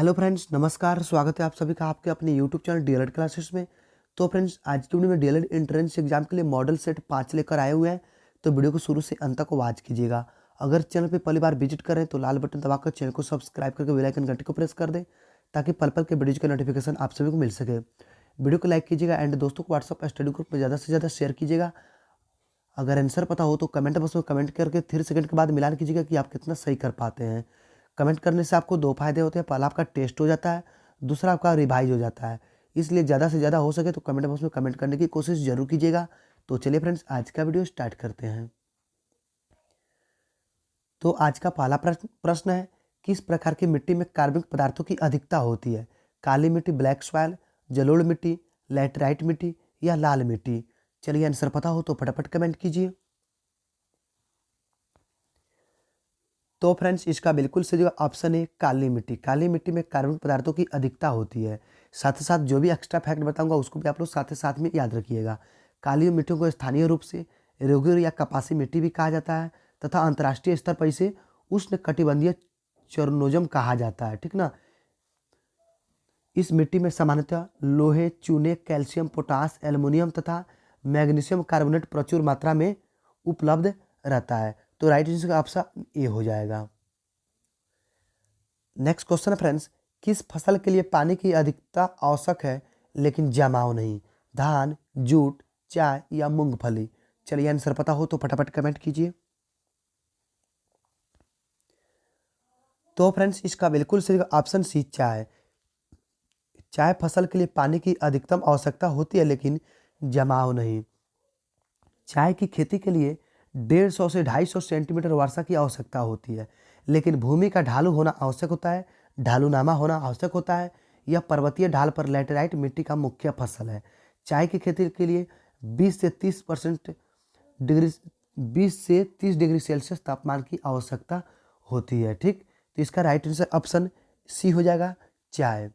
Hello friends, नमस्कार। स्वागत है आप सभी का आपके अपने यूट्यूब चैनल डीएलएड क्लासेस में। तो फ्रेंड्स, आज की वीडियो में डीएलएड एंट्रेंस एग्जाम के लिए मॉडल सेट 5 लेकर आए हुए हैं। तो वीडियो को शुरू से अंत तक वॉच कीजिएगा। अगर चैनल पे पहली बार विजिट करें तो लाल बटन दबाकर चैनल को सब्सक्राइब करके बेल आइकन घंटी को प्रेस कर दें, ताकि पल पल के वीडियोज का नोटिफिकेशन आप सभी को मिल सके। वीडियो को लाइक कीजिएगा एंड दोस्तों को व्हाट्सअप स्टडी ग्रुप में ज़्यादा से ज़्यादा शेयर कीजिएगा। अगर आंसर पता हो तो कमेंट बॉक्स में कमेंट करके 3 सेकंड के बाद मिलान कीजिएगा कि आप कितना सही कर पाते हैं। कमेंट करने से आपको 2 फायदे होते हैं। पहला, आपका टेस्ट हो जाता है, दूसरा आपका रिवाइज हो जाता है। इसलिए ज़्यादा से ज़्यादा हो सके तो कमेंट बॉक्स में कमेंट करने की कोशिश जरूर कीजिएगा। तो चलिए फ्रेंड्स, आज का वीडियो स्टार्ट करते हैं। तो आज का पहला प्रश्न है, किस प्रकार की मिट्टी में कार्बनिक पदार्थों की अधिकता होती है? काली मिट्टी, ब्लैक सॉइल, जलोढ़ मिट्टी, लैटराइट मिट्टी या लाल मिट्टी? चलिए, आंसर पता हो तो फटाफट कमेंट कीजिए। तो फ्रेंड्स, इसका बिल्कुल सही जवाब ऑप्शन है काली मिट्टी। काली मिट्टी में कार्बनिक पदार्थों की अधिकता होती है। साथ ही साथ जो भी एक्स्ट्रा फैक्ट बताऊंगा उसको भी आप लोग साथ ही साथ में याद रखिएगा। काली मिट्टियों को स्थानीय रूप से रेगुलर या कपासी मिट्टी भी कहा जाता है तथा अंतर्राष्ट्रीय स्तर पर इसे उष्ण कटिबंधीय चरनोजम कहा जाता है। ठीक ना। इस मिट्टी में सामान्यतः लोहे, चूने, कैल्शियम, पोटास, एल्युमिनियम तथा मैग्नीशियम कार्बोनेट प्रचुर मात्रा में उपलब्ध रहता है। तो राइट आंसर का ऑप्शन ए हो जाएगा। नेक्स्ट क्वेश्चन है फ्रेंड्स, किस फसल के लिए पानी की अधिकता आवश्यक है लेकिन जमाव नहीं? धान, जूट, चाय या मूंगफली? चलिए, आंसर पता हो तो फटाफट कमेंट कीजिए। तो फ्रेंड्स, इसका बिल्कुल सही ऑप्शन सी चाय। चाय फसल के लिए पानी की अधिकतम आवश्यकता होती है लेकिन जमाव नहीं। चाय की खेती के लिए 150 से 250 सेंटीमीटर वर्षा की आवश्यकता होती है, लेकिन भूमि का ढालू होना आवश्यक होता है, ढालूनामा होना आवश्यक होता है। यह पर्वतीय ढाल पर लैटेराइट मिट्टी का मुख्य फसल है। चाय की खेती के लिए 20 से 30 डिग्री सेल्सियस तापमान की आवश्यकता होती है। ठीक, तो इसका राइट आंसर ऑप्शन सी हो जाएगा, चाय।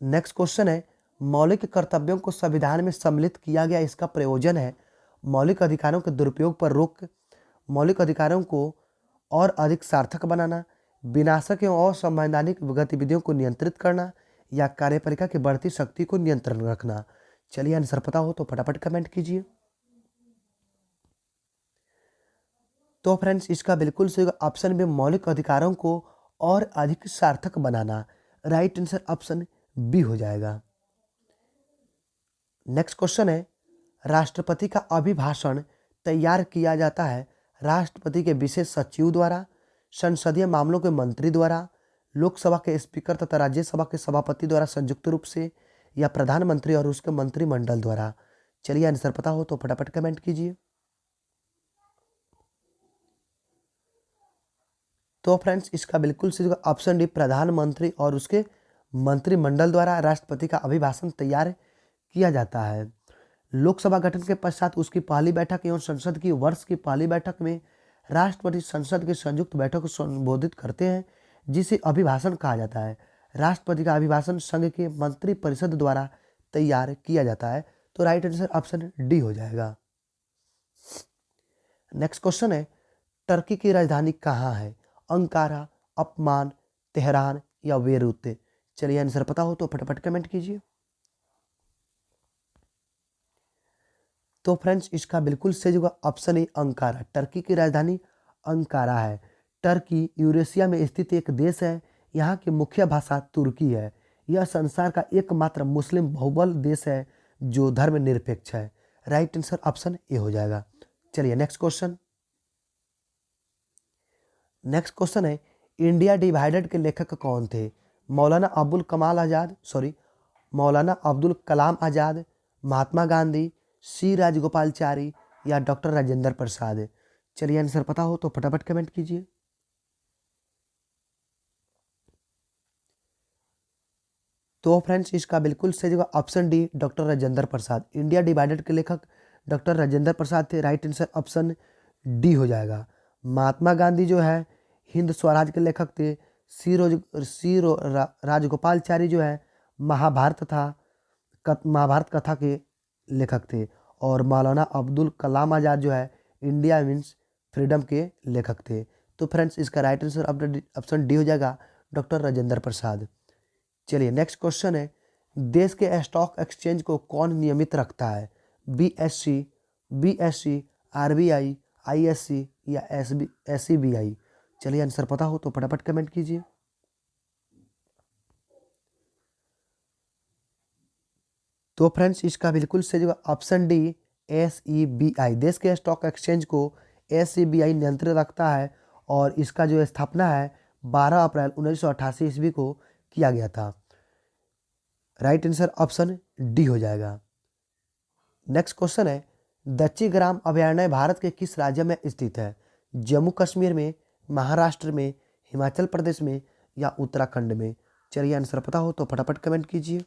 नेक्स्ट क्वेश्चन है, मौलिक कर्तव्यों को संविधान में सम्मिलित किया गया, इसका प्रयोजन है मौलिक अधिकारों के दुरुपयोग पर रोक, मौलिक अधिकारों को और अधिक सार्थक बनाना, विनाशक एवं असंवैधानिक गतिविधियों को नियंत्रित करना या कार्यपालिका की बढ़ती शक्ति को नियंत्रण रखना? चलिए, आंसर पता हो तो फटाफट कमेंट कीजिए। तो फ्रेंड्स, इसका बिल्कुल सही ऑप्शन में मौलिक अधिकारों को और अधिक सार्थक बनाना। राइट आंसर ऑप्शन बी हो जाएगा। नेक्स्ट क्वेश्चन है, राष्ट्रपति का अभिभाषण तैयार किया जाता है राष्ट्रपति के विशेष सचिव द्वारा, संसदीय मामलों के मंत्री द्वारा, लोकसभा के स्पीकर तथा राज्यसभा के सभापति द्वारा संयुक्त रूप से, या प्रधानमंत्री और उसके मंत्रिमंडल द्वारा? चलिए, आंसर पता हो तो फटाफट कमेंट कीजिए। तो फ्रेंड्स, इसका बिल्कुल सही ऑप्शन डी, प्रधानमंत्री और उसके मंत्रिमंडल द्वारा राष्ट्रपति का अभिभाषण तैयार किया जाता है। लोकसभा गठन के पश्चात उसकी पहली बैठक एवं संसद की वर्ष की पहली बैठक में राष्ट्रपति संसद की संयुक्त बैठक को संबोधित करते हैं, जिसे अभिभाषण कहा जाता है। राष्ट्रपति का अभिभाषण संघ के मंत्री परिषद द्वारा तैयार किया जाता है। तो राइट आंसर ऑप्शन डी हो जाएगा। नेक्स्ट क्वेश्चन है, टर्की की राजधानी कहाँ है? अंकारा, अम्मान, तेहरान या बेरूत? चलिए, आंसर पता हो तो फटाफट कमेंट कीजिए। तो फ्रेंड्स, इसका बिल्कुल सही जवाब ऑप्शन है अंकारा। टर्की की राजधानी अंकारा है। टर्की यूरेशिया में स्थित एक देश है। यहाँ की मुख्य भाषा तुर्की है। यह संसार का एकमात्र मुस्लिम बहुबल देश है जो धर्मनिरपेक्ष है। राइट आंसर ऑप्शन ए हो जाएगा। चलिए, नेक्स्ट क्वेश्चन। नेक्स्ट क्वेश्चन है, इंडिया डिवाइडेड के लेखक कौन थे? मौलाना अब्दुल कलाम आज़ाद, महात्मा गांधी, सी राजगोपालचारी या डॉक्टर राजेंद्र प्रसाद? चलिए, आंसर पता हो तो फटाफट कमेंट कीजिए। तो फ्रेंड्स, इसका बिल्कुल सही जगह option D, doctor Rajendra Prasad. India divided के लेखक डॉक्टर राजेंद्र प्रसाद थे। राइट आंसर ऑप्शन डी हो जाएगा। महात्मा गांधी जो है हिंद स्वराज के लेखक थे। राजगोपालचारी जो है महाभारत कथा के लेखक थे। और मौलाना अब्दुल कलाम आज़ाद जो है इंडिया मीन्स फ्रीडम के लेखक थे। तो फ्रेंड्स, इसका राइट आंसर ऑप्शन डी हो जाएगा, डॉक्टर राजेंद्र प्रसाद। चलिए नेक्स्ट क्वेश्चन है, देश के स्टॉक एक्सचेंज को कौन नियमित रखता है? बीएससी, आरबीआई, आईएससी या एसईबीआई? चलिए आंसर पता हो तो फटाफट कमेंट कीजिए। तो फ्रेंड्स इसका बिल्कुल सही जवाब ऑप्शन डी, एसईबीआई। देश के स्टॉक एक्सचेंज को एसईबीआई नियंत्रित रखता है और इसका जो स्थापना है 12 अप्रैल 1988 ईस्वी को किया गया था। राइट आंसर ऑप्शन डी हो जाएगा। नेक्स्ट क्वेश्चन है, दच्ची ग्राम अभयारण्य भारत के किस राज्य में स्थित है? जम्मू कश्मीर में, महाराष्ट्र में, हिमाचल प्रदेश में या उत्तराखंड में? चलिए आंसर पता हो तो फटाफट कमेंट कीजिए।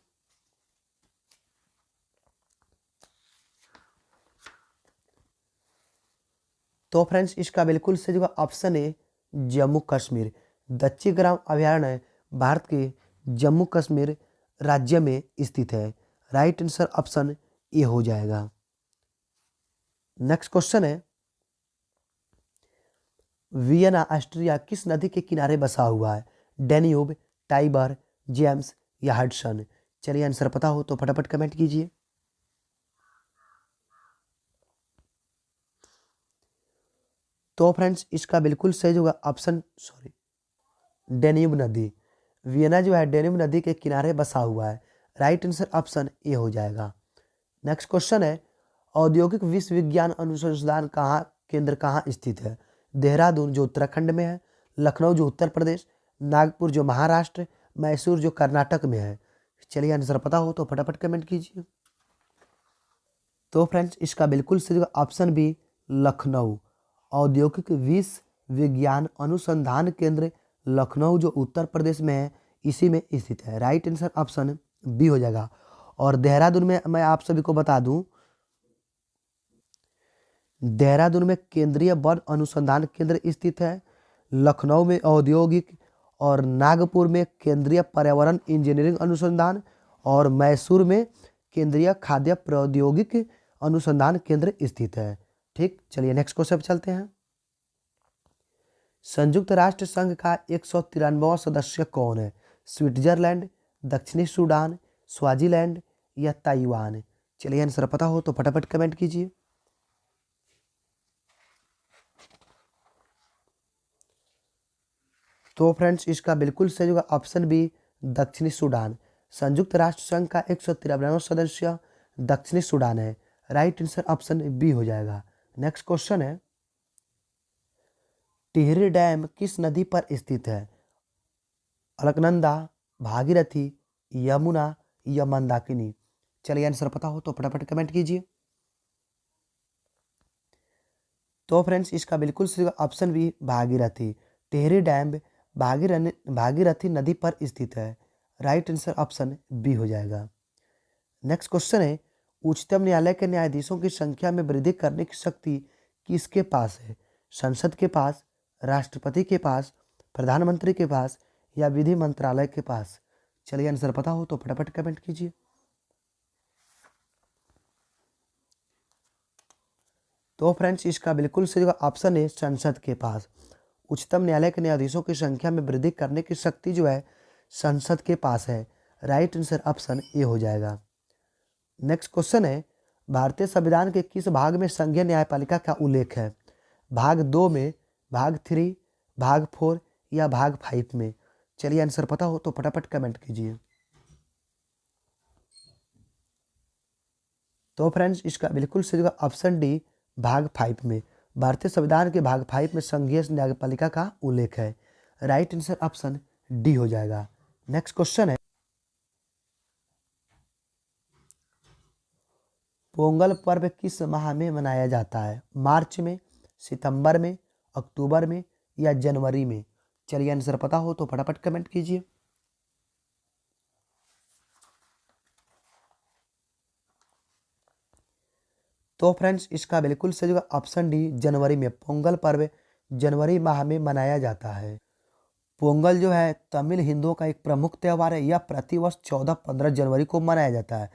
तो फ्रेंड्स इसका बिल्कुल सही जवाब ऑप्शन है जम्मू कश्मीर। दच्ची ग्राम अभयारण्य भारत के जम्मू कश्मीर राज्य में स्थित है। राइट आंसर ऑप्शन ए हो जाएगा। नेक्स्ट क्वेश्चन है, वियना ऑस्ट्रिया किस नदी के किनारे बसा हुआ है? डेन्यूब, टाइबर, जेम्स या हडसन? चलिए आंसर पता हो तो फटाफट कमेंट कीजिए। तो फ्रेंड्स इसका बिल्कुल सही होगा ऑप्शन डेन्यूब नदी। वियना जो है डेन्यूब नदी के किनारे बसा हुआ है। राइट आंसर ऑप्शन ए हो जाएगा। नेक्स्ट क्वेश्चन है, औद्योगिक विश्वविज्ञान अनुसंधान केंद्र कहाँ स्थित है? देहरादून जो उत्तराखंड में है, लखनऊ जो उत्तर प्रदेश, नागपुर जो महाराष्ट्र, मैसूर जो कर्नाटक में है? चलिए आंसर पता हो तो फटाफट कमेंट कीजिए। तो फ्रेंड्स इसका बिल्कुल सही ऑप्शन बी, लखनऊ। औद्योगिक विश्वविज्ञान अनुसंधान केंद्र लखनऊ जो उत्तर प्रदेश में है, इसी में स्थित है। राइट आंसर ऑप्शन बी हो जाएगा। और देहरादून में मैं आप सभी को बता दूं, देहरादून में केंद्रीय वन अनुसंधान केंद्र स्थित है, लखनऊ में औद्योगिक, और नागपुर में केंद्रीय पर्यावरण इंजीनियरिंग अनुसंधान, और मैसूर में केंद्रीय खाद्य प्रौद्योगिकी अनुसंधान केंद्र स्थित है। ठीक, चलिए नेक्स्ट क्वेश्चन चलते हैं। संयुक्त राष्ट्र संघ का 193वां सदस्य कौन है? स्विट्जरलैंड, दक्षिणी सूडान, स्वाजीलैंड या ताइवान? चलिए आंसर पता हो तो फटाफट कमेंट कीजिए। तो फ्रेंड्स इसका बिल्कुल सही होगा ऑप्शन बी, दक्षिणी सूडान। संयुक्त राष्ट्र संघ का 193वां सदस्य दक्षिणी सूडान है। राइट आंसर ऑप्शन बी हो जाएगा। नेक्स्ट क्वेश्चन है, टिहरी डैम किस नदी पर स्थित है? अलकनंदा, भागीरथी, यमुना या मंदाकिनी? चलिए आंसर पता हो तो फटाफट कमेंट कीजिए। तो फ्रेंड्स इसका बिल्कुल सही option B, Bhagirathi. Tehri dam Bhagirathi नदी पर स्थित है। राइट आंसर ऑप्शन बी हो जाएगा। नेक्स्ट क्वेश्चन है, उच्चतम न्यायालय के न्यायाधीशों की संख्या में वृद्धि करने की शक्ति किसके पास है? संसद के पास, राष्ट्रपति के पास, प्रधानमंत्री के पास या विधि मंत्रालय के पास? चलिए आंसर पता हो तो फटाफट कमेंट कीजिए। तो फ्रेंड्स इसका बिल्कुल सही ऑप्शन है संसद के पास। उच्चतम न्यायालय के न्यायाधीशों की संख्या में वृद्धि करने की शक्ति जो है संसद के पास है। राइट आंसर ऑप्शन ए हो जाएगा। नेक्स्ट क्वेश्चन है, भारतीय संविधान के किस भाग में संघीय न्यायपालिका का उल्लेख है? भाग 2 में, भाग 3, भाग 4 या भाग 5 में? चलिए आंसर पता हो तो फटाफट कमेंट कीजिए। तो फ्रेंड्स इसका बिल्कुल सही ऑप्शन डी, भाग 5 में। भारतीय संविधान के भाग 5 में संघीय न्यायपालिका का उल्लेख है। राइट आंसर ऑप्शन डी हो जाएगा। नेक्स्ट क्वेश्चन है, पोंगल पर्व किस माह में मनाया जाता है? मार्च में, सितंबर में, अक्टूबर में या जनवरी में? चलिए आंसर पता हो तो फटाफट कमेंट कीजिए। तो फ्रेंड्स इसका बिल्कुल सही होगा ऑप्शन डी, जनवरी में। पोंगल पर्व जनवरी माह में मनाया जाता है। पोंगल जो है तमिल हिंदुओं का एक प्रमुख त्यौहार है। यह प्रतिवर्ष 14-15 जनवरी को मनाया जाता है।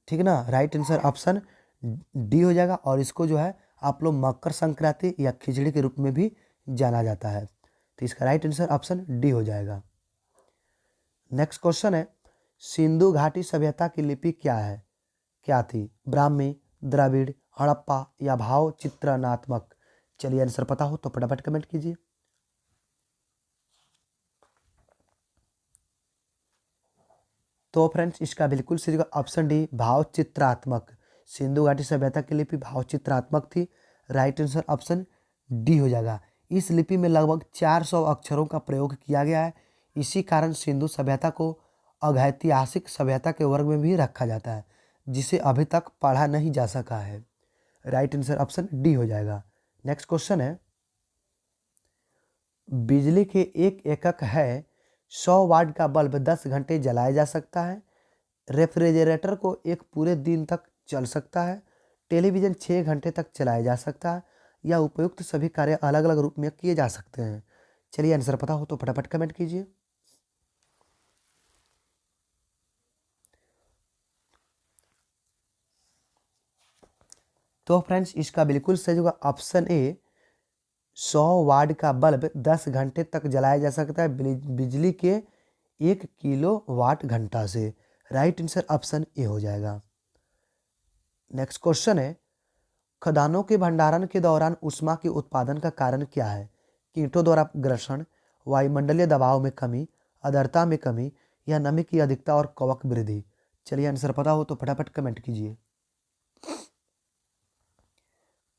ठीक ना, राइट आंसर ऑप्शन डी हो जाएगा। और इसको जो है आप लोग मकर संक्रांति या खिचड़ी के रूप में भी जाना जाता है। तो इसका राइट आंसर ऑप्शन डी हो जाएगा। नेक्स्ट क्वेश्चन है, सिंधु घाटी सभ्यता की लिपि क्या थी? ब्राह्मी, द्रविड़, हड़प्पा या भाव चित्रनात्मक? चलिए आंसर पता हो तो फटाफट कमेंट कीजिए। तो फ्रेंड्स इसका बिल्कुल सही ऑप्शन डी, भाव चित्रात्मक। सिंधु घाटी सभ्यता की लिपि भाव चित्रात्मक थी। राइट आंसर ऑप्शन डी हो जाएगा। इस लिपि में लगभग 400 अक्षरों का प्रयोग किया गया है। इसी कारण सिंधु सभ्यता को अघैतिहासिक सभ्यता के वर्ग में भी रखा जाता है, जिसे अभी तक पढ़ा नहीं जा सका है। राइट आंसर ऑप्शन डी हो जाएगा। नेक्स्ट क्वेश्चन है, बिजली के एक एकक है, 100 वाट का बल्ब 10 घंटे जलाया जा सकता है। रेफ्रिजरेटर को एक पूरे दिन तक चल सकता है। टेलीविज़न 6 घंटे तक चलाया जा सकता है, या उपयुक्त सभी कार्य अलग अलग रूप में किए जा सकते हैं। चलिए आंसर पता हो तो फटाफट कमेंट कीजिए। तो फ्रेंड्स इसका बिल्कुल सही होगा ऑप्शन ए, 100 वाट का बल्ब 10 घंटे तक जलाया जा सकता है बिजली के 1 किलो वाट घंटा से। राइट आंसर ऑप्शन ए हो जाएगा। नेक्स्ट क्वेश्चन है, खदानों के भंडारण के दौरान ऊष्मा के उत्पादन का कारण क्या है? कीटों द्वारा ग्रसन, वायुमंडलीय दबाव में कमी, आर्द्रता में कमी, या नमी की अधिकता और कवक वृद्धि? चलिए आंसर पता हो तो फटाफट कमेंट कीजिए।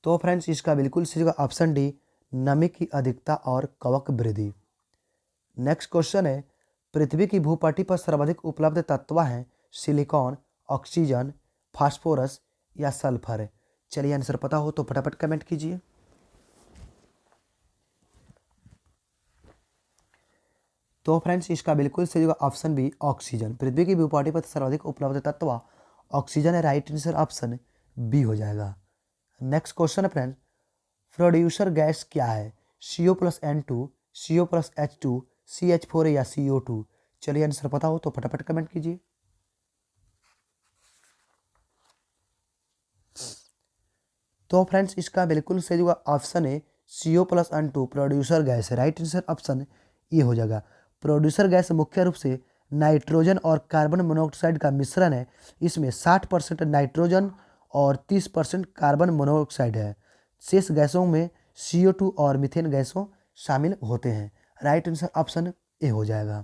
तो फ्रेंड्स इसका बिल्कुल सही ऑप्शन डी, नमी की अधिकता और कवक वृद्धि। नेक्स्ट क्वेश्चन है, पृथ्वी की भूपट्टी पर सर्वाधिक उपलब्ध तत्व हैं सिलिकॉन, ऑक्सीजन, फास्फोरस या सल्फर? चलिए आंसर पता हो तो फटाफट कमेंट कीजिए। तो फ्रेंड्स इसका बिल्कुल सही होगा ऑप्शन बी, ऑक्सीजन। पृथ्वी की भूपट्टी पर सर्वाधिक उपलब्ध तत्व ऑक्सीजन है। राइट आंसर ऑप्शन बी हो जाएगा। नेक्स्ट क्वेश्चन है फ्रेंड, प्रोड्यूसर गैस क्या है? CO+N2, CO+H2, CH4 या CO2? चलिए आंसर पता हो तो फटाफट कमेंट कीजिए। तो फ्रेंड्स इसका बिल्कुल सही होगा ऑप्शन है CO+N2 प्रोड्यूसर गैस है। राइट आंसर ऑप्शन ये हो जाएगा। प्रोड्यूसर गैस मुख्य रूप से नाइट्रोजन और कार्बन मोनोऑक्साइड का मिश्रण है। इसमें 60% नाइट्रोजन और 30% कार्बन मोनोऑक्साइड है। शेष गैसों में CO2 और मीथेन गैसों शामिल होते हैं। राइट आंसर ऑप्शन ए हो जाएगा।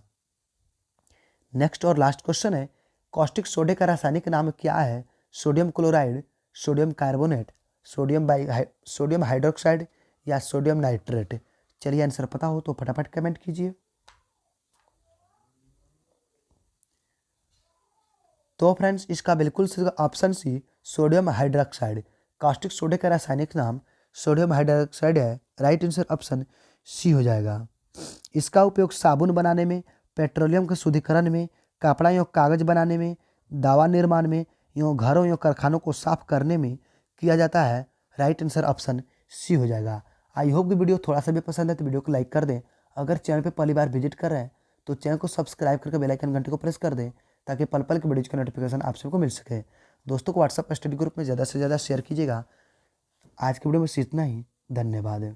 नेक्स्ट और लास्ट क्वेश्चन है, कॉस्टिक सोडे का रासायनिक नाम क्या है? Sodium chloride, sodium carbonate, sodium hydroxide या सोडियम नाइट्रेट? चलिए आंसर पता हो तो फटाफट कमेंट कीजिए। तो फ्रेंड्स इसका बिल्कुल सही option C, sodium hydroxide. Caustic सोडे का रासायनिक नाम सोडियम हाइड्रोक्साइड है। राइट आंसर ऑप्शन सी हो जाएगा। इसका उपयोग साबुन बनाने में, पेट्रोलियम के शुद्धिकरण में, कपड़ा या कागज बनाने में, दवा निर्माण में, यूँ घरों या कारखानों को साफ करने में किया जाता है। राइट आंसर ऑप्शन सी हो जाएगा। आई होप कि वीडियो थोड़ा सा भी पसंद है तो वीडियो को लाइक कर दें। अगर चैनल पे पहली बार विजिट कर रहे हैं तो चैनल को सब्सक्राइब करके बेल आइकन घंटे को प्रेस कर दें, ताकि पल पल के वीडियो का नोटिफिकेशन आप सबको मिल सके। दोस्तों को व्हाट्सएप स्टडी ग्रुप में ज़्यादा से ज़्यादा शेयर कीजिएगा। आज के वीडियो में इतना ही। धन्यवाद।